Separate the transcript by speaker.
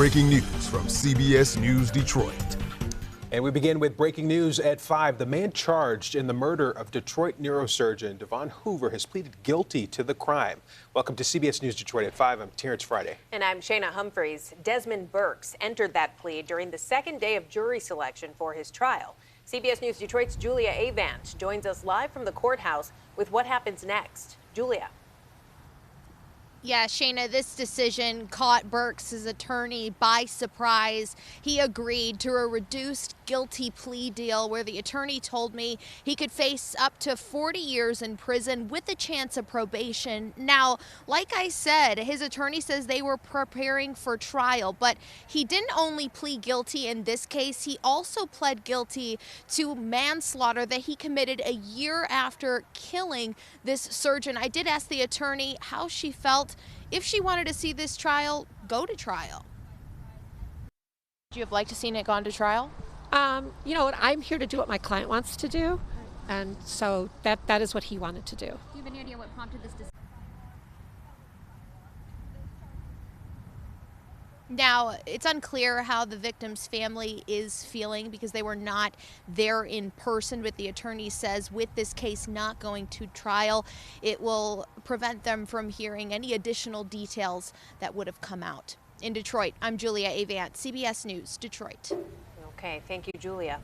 Speaker 1: breaking news from CBS News Detroit.
Speaker 2: And we begin with breaking news at 5. The man charged in the murder of Detroit neurosurgeon Devon Hoover has pleaded guilty to the crime. Welcome to CBS News Detroit at 5. I'm Terrence Friday.
Speaker 3: And I'm Shayna Humphreys. Desmond Burks entered that plea during the second day of jury selection for his trial. CBS News Detroit's Julia Avant joins us live from the courthouse with what happens next. Julia.
Speaker 4: Yeah, Shayna, this decision caught Burks' attorney by surprise. He agreed to a reduced guilty plea deal where the attorney told me he could face up to 40 years in prison with a chance of probation. Now, like I said, his attorney says they were preparing for trial, but he didn't only plead guilty in this case, he also pled guilty to manslaughter that he committed a year after killing this surgeon. I did ask the attorney how she felt if she wanted to see this trial go to trial. Would you have liked to seen it gone to trial?
Speaker 5: You know what, I'm here to do what my client wants to do, and so that is what he wanted to do.
Speaker 4: Do you have any idea what prompted this decision? Now, it's unclear how the victim's family is feeling because they were not there in person, but the attorney says with this case not going to trial, it will prevent them from hearing any additional details that would have come out. In Detroit, I'm Julia Avant, CBS News, Detroit.
Speaker 3: Okay, thank you, Julia.